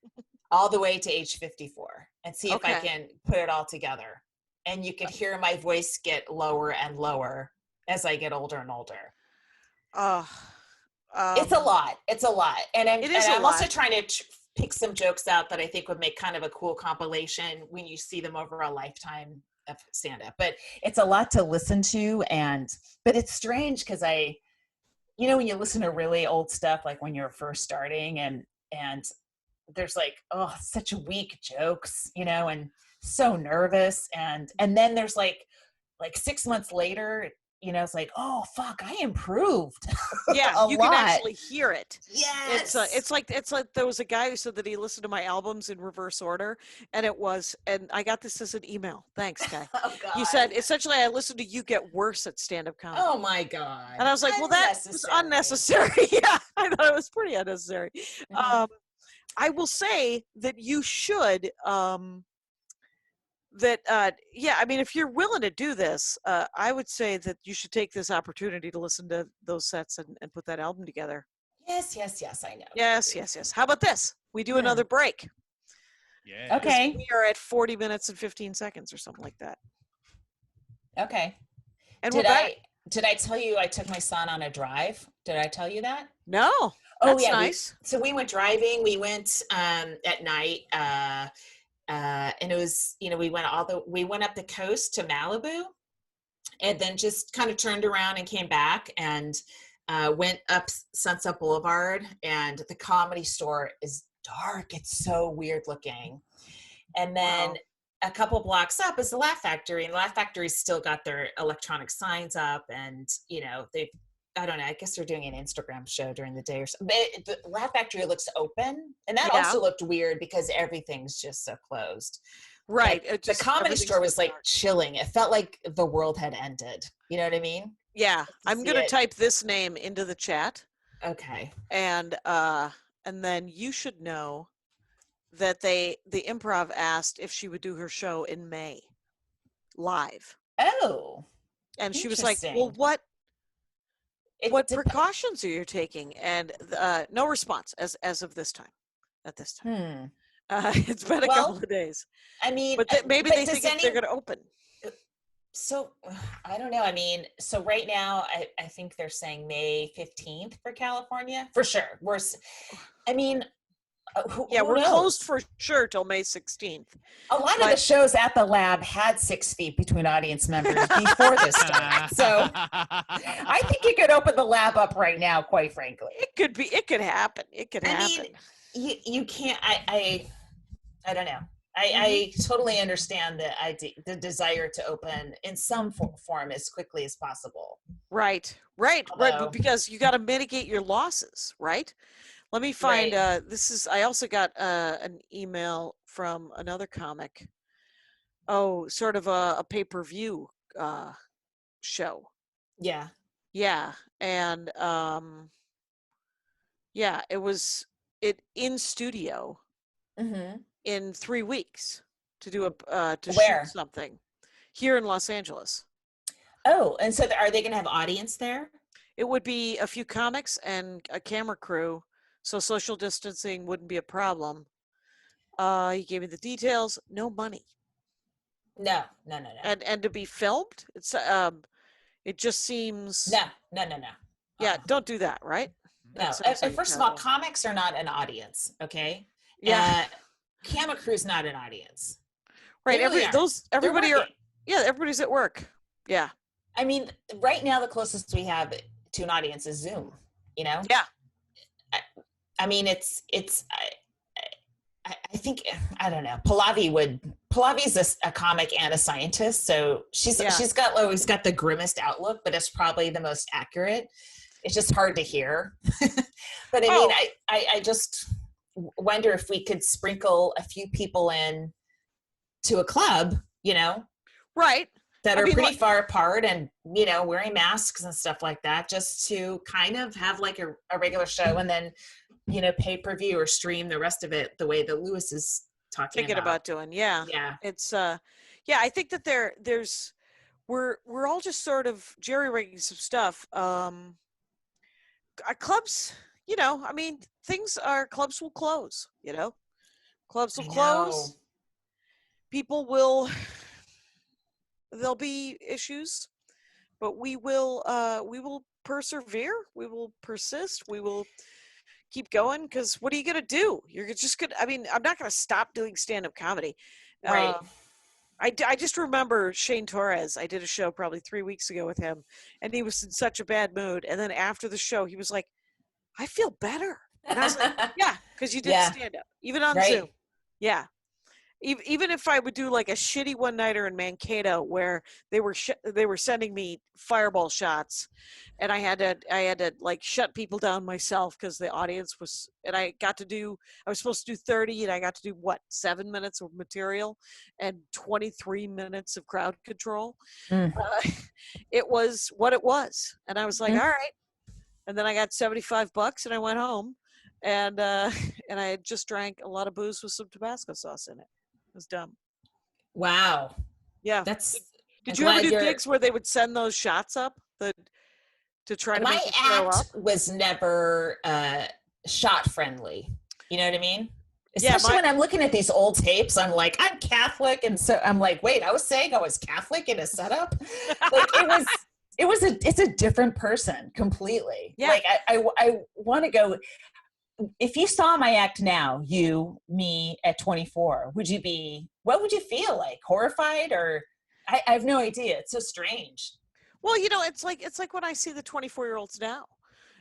all the way to age 54, and see if I Okay. can put it all together. And you could hear my voice get lower and lower as I get older and older. It's a lot. It's a lot. And I'm also trying to pick some jokes out that I think would make kind of a cool compilation when you see them over a lifetime of stand-up. But it's a lot to listen to, but it's strange because when you listen to really old stuff, like when you're first starting, and there's like, oh, such weak jokes, and so nervous, and then there's like 6 months later, it's like, oh fuck, I improved. Yeah, you lot. can actually hear it. Yes. It's like there was a guy who said that he listened to my albums in reverse order, and I got this as an email. Thanks, guy. Oh God. You said essentially I listened to you get worse at stand-up comedy. Oh my God. And I was like, well, that was unnecessary. Yeah, I thought it was pretty unnecessary. Mhm. I will say that you should I mean, if you're willing to do this, I would say that you should take this opportunity to listen to those sets and put that album together. Yes, I know. Yes. How about this? We do Yeah. another break. Yeah. Okay. We are at 40 minutes and 15 seconds or something like that. Okay. And we're back. Did I tell you I took my son on a drive? Did I tell you that? No. Oh, That's yeah, nice. So we went driving. We went at night, and it was, we went up the coast to Malibu, and then just kind of turned around and came back and went up Sunset Boulevard, and the Comedy Store is dark. It's so weird looking. And then Wow. a couple blocks up is the Laugh Factory, and the Laugh Factory's still got their electronic signs up, and they've I don't know. I guess they're doing an Instagram show during the day or something. The Laugh Factory looks open, and that Yeah. also looked weird because everything's just so closed. Right. Like, the Comedy Store was like chilling. It felt like the world had ended. You know what I mean? Yeah. I'm see going to it. type this name into the chat, Okay. and then you should know that the Improv asked if she would do her show in May live. Oh, And she was like, well, interesting. what It dep- precautions are you taking? And no response as of this time, at this time. It's been a couple of days. I mean, But maybe but they think they're going to open. So I don't know. I mean, so right now, I think they're saying May 15th for California for sure. I mean, who we're knows? closed for sure till May 16th. A lot of the shows at the lab had 6 feet between audience members before this started. So I think you could open the lab up right now, quite frankly. It could happen. It could happen. I mean, you can't, I don't know. I totally understand the desire to open in some form as quickly as possible. Right. But because you got to mitigate your losses, right? Let me find, I also got an email from another comic. Oh, sort of a pay-per-view show. Yeah. Yeah. And it was in studio in 3 weeks to do shoot something here in Los Angeles. Oh, and so are they going to have audience there? It would be a few comics and a camera crew, so social distancing wouldn't be a problem. He gave me the details. No money. No. And to be filmed, it's it just seems. No. Yeah, don't do that, right? No. First of all, comics are not an audience. Okay. Yeah. Camera crew's not an audience. Right. Everybody's at work. Yeah. I mean, right now the closest we have to an audience is Zoom. You know. Yeah. I mean, I think, I don't know. Pallavi's a comic and a scientist, so she's always got the grimmest outlook, but it's probably the most accurate. It's just hard to hear. But I mean, I just wonder if we could sprinkle a few people in to a club, you know, right, that are pretty far apart and, you know, wearing masks and stuff like that, just to kind of have like a regular show, and then, you know, pay-per-view or stream the rest of it the way that Lewis is thinking about doing. Yeah. It's I think that we're all just sort of jerry-rigging some stuff. Clubs, you know, I mean, clubs will close, you know, clubs will close. People there'll be issues, but we will persevere. We will persist. We will keep going, because what are you going to do? You're just going to, I mean, I'm not going to stop doing stand-up comedy. Right. I just remember Shane Torres. I did a show probably 3 weeks ago with him, and he was in such a bad mood. And then after the show, he was like, I feel better. And I was like, yeah, because you did stand-up, even on Zoom. Yeah. Even if I would do like a shitty one-nighter in Mankato where they were sending me fireball shots, and I had to like shut people down myself because the audience was, and I was supposed to do 30, and I got to do 7 minutes of material and 23 minutes of crowd control. It was what it was, and I was like, all right. And then I got $75 and I went home, and I had just drank a lot of booze with some Tabasco sauce in it. It was dumb. Wow. Yeah. Did you ever do gigs where they would send those shots up to try to make you throw up? My act was never shot friendly. You know what I mean? Especially when I'm looking at these old tapes, I'm like, I'm Catholic, and so I'm like, wait, I was saying I was Catholic in a setup. Like it's a different person completely. Yeah. Like I want to go. If you saw my act now, me at 24, what would you feel like? Horrified? Or I have no idea. It's so strange. Well, you know, it's like when I see the 24-year-olds now,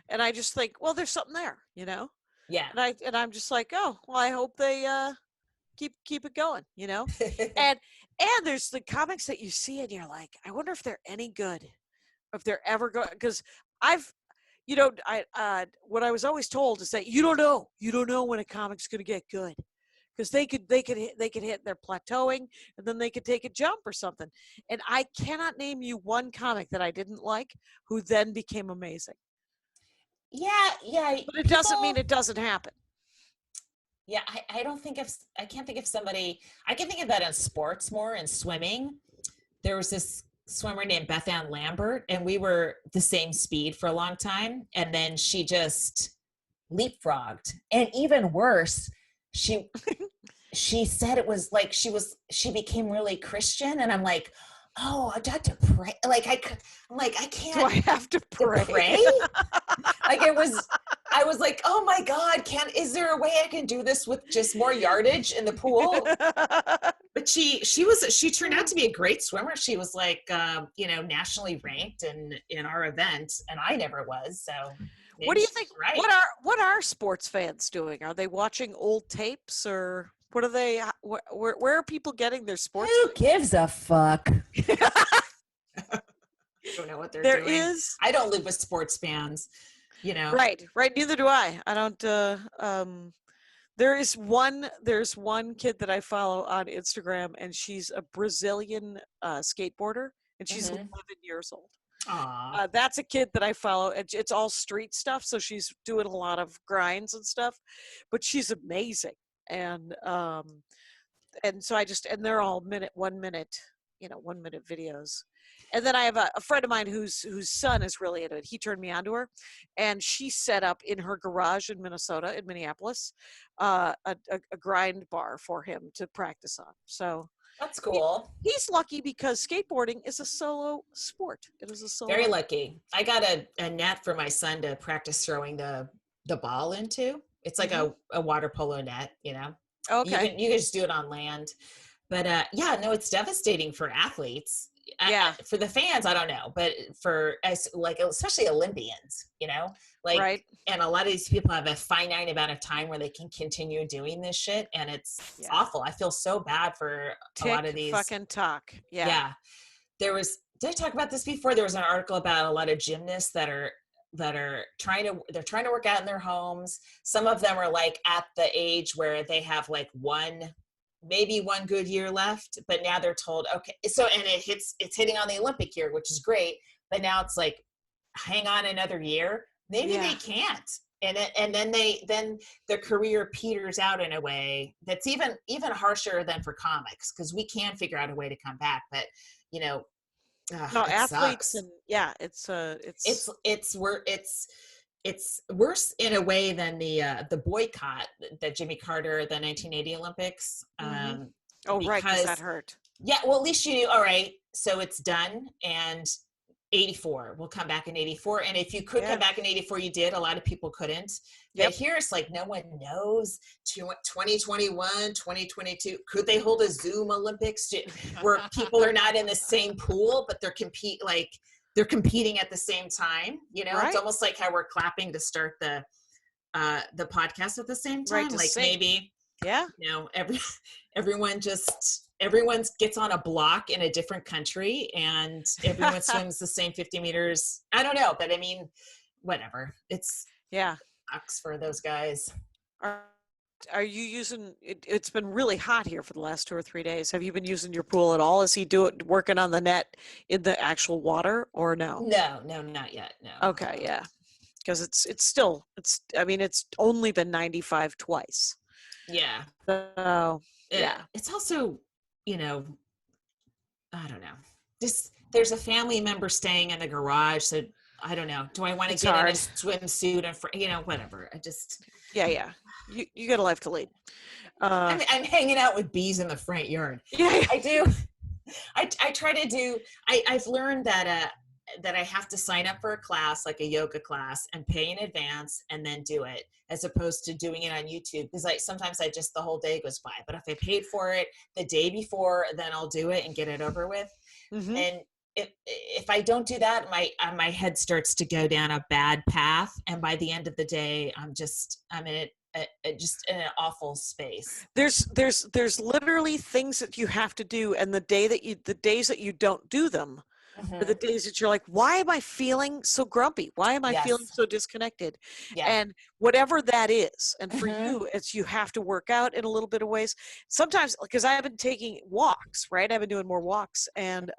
and I just think, well, there's something there, you know? Yeah. And I'm just like, oh, well, I hope they keep it going, you know? and there's the comics that you see and you're like, I wonder if they're any good, if they're ever going, because you know, what I was always told is that you don't know when a comic's going to get good, because they could hit their plateauing, and then they could take a jump or something. And I cannot name you one comic that I didn't like who then became amazing. Yeah. But it doesn't mean it doesn't happen. Yeah, I don't think of, I can't think of somebody, I can think of that in sports more, in swimming. There was this swimmer named Beth Ann Lambert, and we were the same speed for a long time. And then she just leapfrogged. And even worse, she said it was like she became really Christian. And I'm like, oh, I got to pray. Like I'm like, I can't. Do I have to pray? Like I was like, oh my God, is there a way I can do this with just more yardage in the pool? But she turned out to be a great swimmer. She was like, nationally ranked in our event, and I never was. So what do you think? Right. What are sports fans doing? Are they watching old tapes, or what are they? Where are people getting their sports? Who gives a fuck? I don't know what they're doing. I don't live with sports fans, Right. Neither do I. I don't. There's one kid that I follow on Instagram, and she's a Brazilian skateboarder, and she's 11 years old. That's a kid that I follow. It's all street stuff, so she's doing a lot of grinds and stuff, but she's amazing. And so and they're all 1 minute videos. And then I have a friend of mine whose son is really into it. He turned me on to her, and she set up in her garage in Minneapolis, a grind bar for him to practice on. So that's cool. He's lucky because skateboarding is a solo sport. It is a solo. Very lucky. I got a net for my son to practice throwing the ball into. It's like a water polo net, Okay. You can just do it on land. But it's devastating for athletes. For the fans, I don't know, but especially Olympians, right. And a lot of these people have a finite amount of time where they can continue doing this shit, and it's awful. I feel so bad for a lot of these. Fucking talk. Yeah. Did I talk about this before? There was an article about a lot of gymnasts that are trying to work out in their homes. Some of them are like at the age where they have like maybe one good year left, but now they're told, okay, so, and it's hitting on the Olympic year, which is great, but now it's like, hang on another year. Maybe they can't. And then their career peters out in a way that's even harsher than for comics, because we can figure out a way to come back, but athletes sucks. It's worse in a way than the boycott that Jimmy Carter, the 1980 Olympics. Right, because that hurt. Yeah, well, at least you knew, all right, so it's done, and 84, we'll come back in 84. And if you could come back in 84, you did. A lot of people couldn't. But here it's like no one knows. 2021, 2022, could they hold a Zoom Olympics where people are not in the same pool, but they're competing at the same time? Right. It's almost like how we're clapping to start the podcast at the same time. Right, maybe, everyone gets on a block in a different country, and everyone swims the same 50 meters. I don't know, but I mean, whatever. It's sucks for those guys. Are you using it? It's been really hot here for the last 2 or 3 days. Have you been using your pool at all? Is he working on the net in the actual water, or no? No, not yet. No. Okay, yeah, because it's only been 95 twice. Yeah. So it's also, I don't know. There's a family member staying in the garage, so I don't know. Do I want to get in a swimsuit and whatever? I just You got a life to lead. I'm hanging out with bees in the front yard. Yeah, I do. I try to do. I've learned that I have to sign up for a class, like a yoga class, and pay in advance and then do it, as opposed to doing it on YouTube. Because sometimes the whole day goes by. But if I paid for it the day before, then I'll do it and get it over with. Mm-hmm. And if I don't do that, my head starts to go down a bad path, and by the end of the day, I'm in just in an awful space. There's literally things that you have to do, and the days that you don't do them, are the days that you're like, why am I feeling so grumpy? Why am I feeling so disconnected? Yeah. And whatever that is, and for Mhm. you, it's you have to work out in a little bit of ways. Sometimes, because I've been taking walks, right? I've been doing more walks, and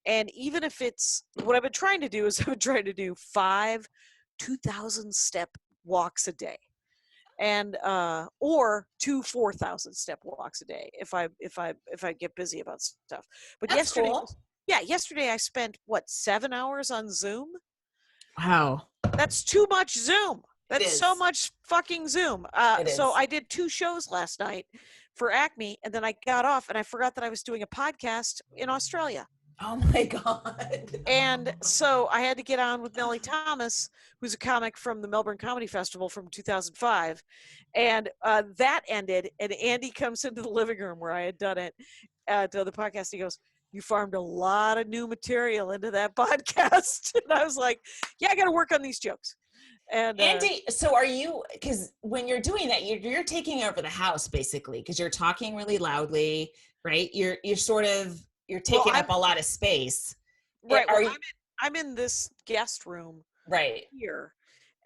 even if it's what I've been trying to do is I've been trying to do 5 2,000 step walks a day, and or 2 4,000 step walks a day if I get busy about stuff. But That's cool. yesterday I spent 7 hours on Zoom. Wow. That's too much Zoom. That's so is. much fucking Zoom. It So is. I did 2 shows last night for Acme, and then I got off and I forgot that I was doing a podcast in Australia. Oh my God. And so I had to get on with Nellie Thomas, who's a comic from the Melbourne Comedy Festival from 2005. And that ended, and Andy comes into the living room where I had done it to the podcast. He goes, "You farmed a lot of new material into that podcast." And I was like, yeah, I got to work on these jokes. And Andy, so are you, because when you're doing that, you're taking over the house basically, because you're talking really loudly, right? You're taking up a lot of space. Right. Are Well, you, I'm in this guest room right here.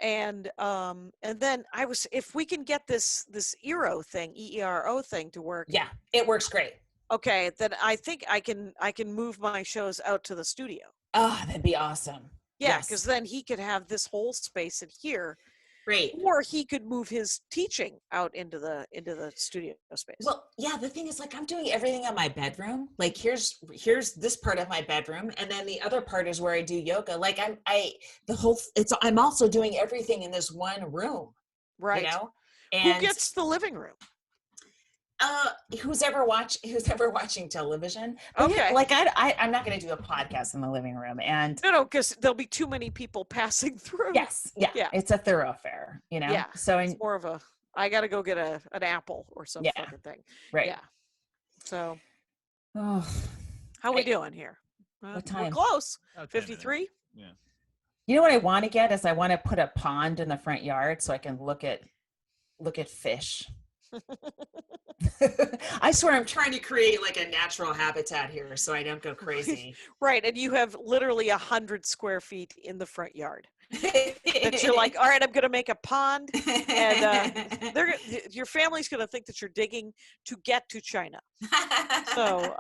And then I was, if we can get this ERO thing, EERO thing to work. Yeah, it works great. Okay, then I think I can move my shows out to the studio. Oh, that'd be awesome. Yeah, because then he could have this whole space in here. Great. Or he could move his teaching out into the studio space. Well, yeah, the thing is, like, I'm doing everything in my bedroom. Like, here's this part of my bedroom, and then the other part is where I do yoga. Like, I'm also doing everything in this one room. Right. You know? And who gets the living room? Who's ever watching television. Okay. Yeah, like I'm not going to do a podcast in the living room, and no, because there'll be too many people passing through. Yes, yeah, it's a thoroughfare, you know. Yeah, so it's more of a, I got to go get an apple or some fucking thing. Right. Yeah. So, how are we doing here? What time? We're close. 53. Yeah. You know what I want to get is I want to put a pond in the front yard so I can look at fish. I swear I'm trying to create like a natural habitat here so I don't go crazy. Right. And you have literally 100 square feet in the front yard that you're like, all right, I'm going to make a pond. And your family's going to think that you're digging to get to China. So,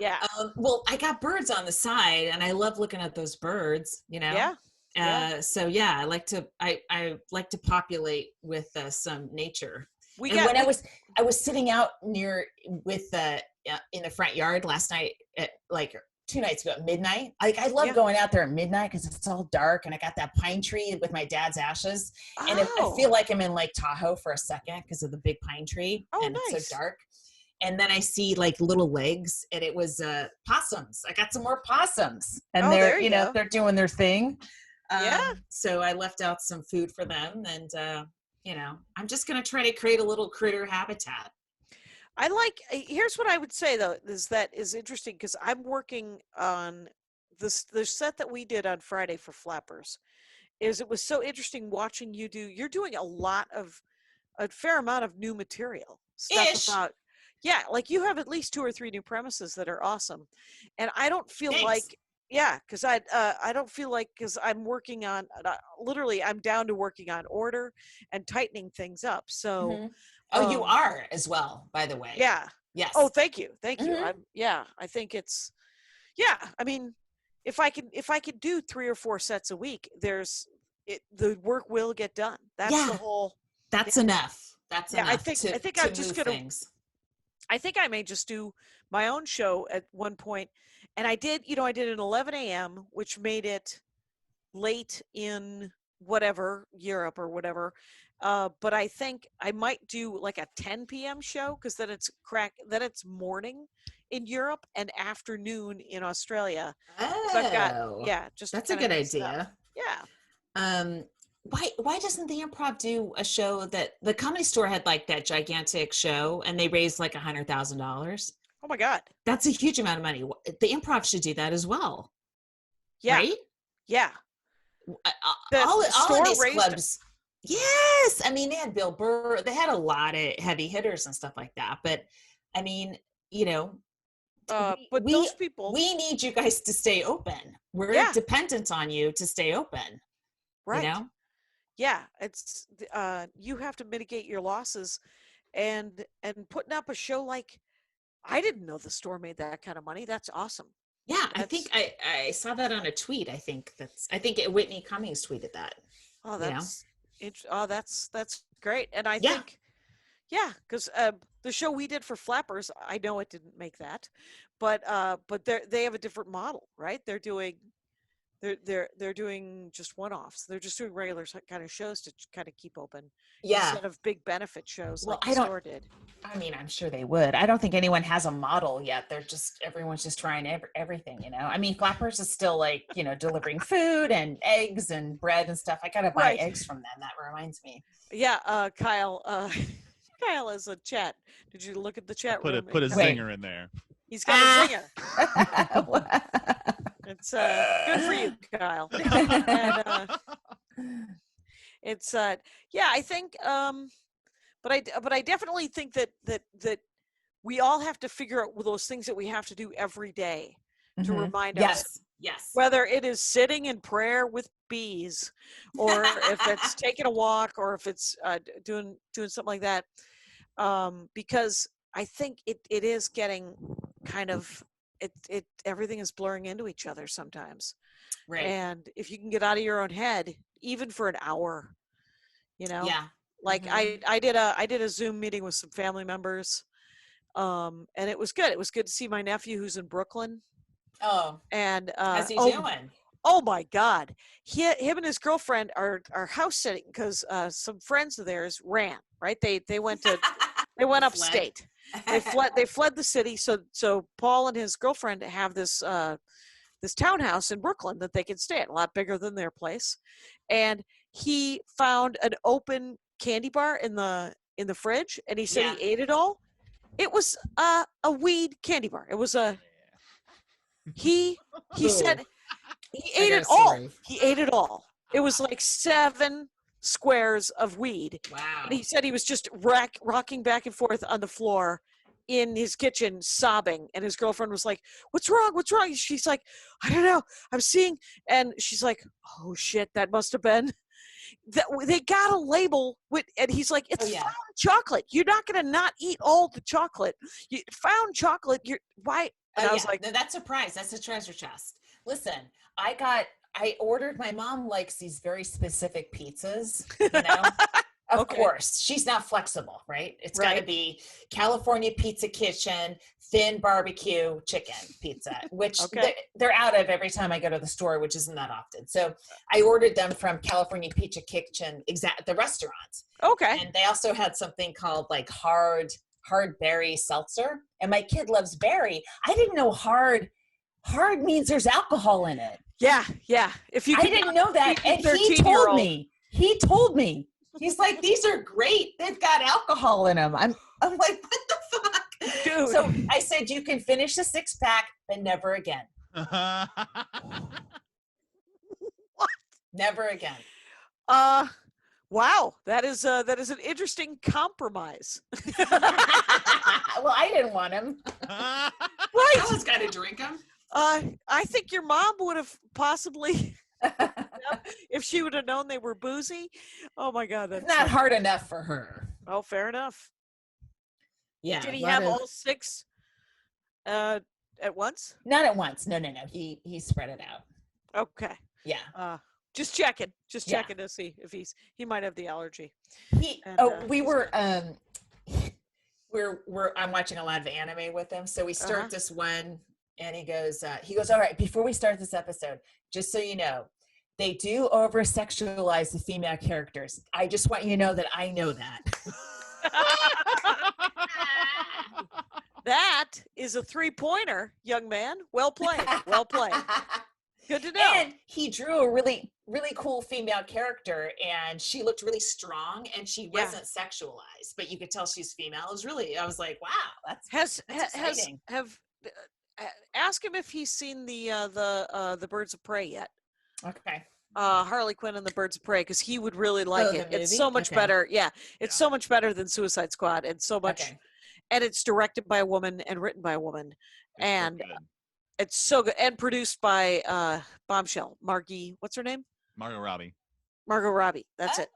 yeah. Well, I got birds on the side and I love looking at those birds, you know? Yeah. So yeah, I like to populate with some nature. When I was sitting out near with in the front yard last night at like 2 nights ago at midnight. Like I love going out there at midnight because it's all dark and I got that pine tree with my dad's ashes. And I feel like I'm in Lake Tahoe for a second because of the big pine tree. And nice. It's so dark. And then I see like little legs and it was possums. I got some more possums and they're doing their thing. So I left out some food for them and I'm just going to try to create a little critter habitat. Here's what I would say though, is interesting because I'm working on the set that we did on Friday for Flappers. It was so interesting watching you're doing a fair amount of new material. Stuff about, like you have at least 2 or 3 new premises that are awesome. And I don't feel like, because I don't feel like, because I'm working on, literally I'm down to working on order and tightening things up. So, you are as well, by the way. Yeah. Yes. Oh, thank you. I think it's, I mean, if I could do 3 or 4 sets a week, the work will get done. That's the whole. That's enough. That's enough. I think I'm just gonna. Things. I think I may just do my own show at one point. And I did an 11 a.m., which made it late in whatever, Europe or whatever. But I think I might do like a 10 p.m. show because then it's morning in Europe and afternoon in Australia. Oh, I've got, that's a good idea. Yeah. Why doesn't the Improv do a show that the Comedy Store had like that gigantic show and they raised like $100,000? Oh my God. That's a huge amount of money. The Improv should do that as well. Yeah. Right? Yeah. All of these clubs. Yes. I mean, they had Bill Burr. They had a lot of heavy hitters and stuff like that. But I mean, But those people, we need you guys to stay open. We're Yeah. dependent on you to stay open. right? You know? Yeah, it's you have to mitigate your losses, and putting up a show like, I didn't know the store made that kind of money. That's awesome. Yeah, I That's think I saw that on a tweet. I think Whitney Cummings tweeted that. oh You know? that's great. And I Yeah. think because the show we did for Flappers, I know it didn't make that, but they have a different model, right? They're doing just one-offs. They're just doing regular kind of shows to kind of keep open Yeah. instead of big benefit shows Well, like the store did. I mean, I'm sure they would. I don't think anyone has a model yet. Everyone's just trying everything, you know? I mean, Flappers is still like, you know, delivering food and eggs and bread and stuff. I got to buy Right. eggs from them. That reminds me. Yeah, Kyle, Kyle has a chat. Did you look at the chat room? Put a zinger in there. He's got a zinger. It's good for you, Kyle. And, it's I think but I definitely think that we all have to figure out those things that we have to do every day to remind us. Yes. Whether it is sitting in prayer with bees, or if it's taking a walk, or if it's doing something like that, because I think it is getting kind of it everything is blurring into each other sometimes. Right. And if you can get out of your own head, even for an hour, you know. Yeah. Like I did a Zoom meeting with some family members, and it was good. It was good to see my nephew who's in Brooklyn. Oh. And how's he doing? Oh my God, him and his girlfriend are house sitting because some friends of theirs ran. Right, they went upstate. They fled the city. So Paul and his girlfriend have this townhouse in Brooklyn that they can stay at, a lot bigger than their place. And he found an open candy bar in the fridge, and he said he ate it all. It was a weed candy bar. It was he said he ate it all. He ate it all. It was like 7 squares of weed. Wow. And he said he was just rocking back and forth on the floor in his kitchen sobbing, and his girlfriend was like, what's wrong? She's like, I don't know, I'm seeing. And she's like, oh shit, that must have been that. They got a label with, and he's like, it's found chocolate. You're not gonna not eat all the chocolate. You found chocolate. Why? And I was like, no, that's a prize. That's a treasure chest. Listen, I ordered, my mom likes these very specific pizzas, you know. Of course, she's not flexible, right? It's got to be California Pizza Kitchen, thin barbecue chicken pizza, which they're out of every time I go to the store, which isn't that often. So I ordered them from California Pizza Kitchen, the restaurant. Okay. And they also had something called like hard berry seltzer. And my kid loves berry. I didn't know hard means there's alcohol in it. Yeah. I didn't know that. And he told me. He's like, these are great. They've got alcohol in them. I'm like, what the fuck? Dude. So I said, you can finish the 6-pack, but never again. What? Never again. Wow. That is an interesting compromise. Well, I didn't want him. Right. Someone's got to drink them. I think your mom would have possibly, if she would have known they were boozy. Oh my God, that's not hard enough for her. Oh, fair enough. Yeah. Did he have all 6 at once? Not at once. No. He spread it out. Okay. Yeah. Just checking to see if he might have the allergy. I'm watching a lot of anime with him. So we start this one, and he goes, all right, before we start this episode, just so you know, they do over-sexualize the female characters. I just want you to know that I know that. That is a 3-pointer, young man. Well played. Well played. Good to know. And he drew a really, really cool female character, and she looked really strong, and she wasn't sexualized, but you could tell she's female. It was really, I was like, wow, that's exciting. Ask him if he's seen the Birds of Prey yet. Okay. Harley Quinn and the Birds of Prey, because he would really like it. It's movie? so much better. Yeah, it's so much better than Suicide Squad, and so much. and it's directed by a woman and written by a woman, It's so and good. it's so good, and produced by Bombshell Margie. What's her name? Margot Robbie. Margot Robbie. That's Oh, it.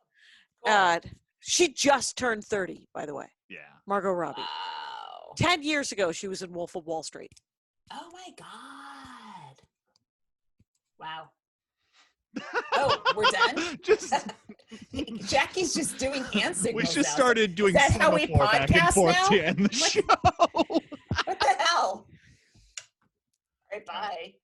cool. She just turned 30, by the way. Yeah. Margot Robbie. Wow. 10 years ago, she was in Wolf of Wall Street. Oh my God. Wow. Oh, we're done? Just Jackie's just doing hand signals. we just now. started doing that how we semaphore back and podcast forth now? to end the What? show. What the hell? All right, bye.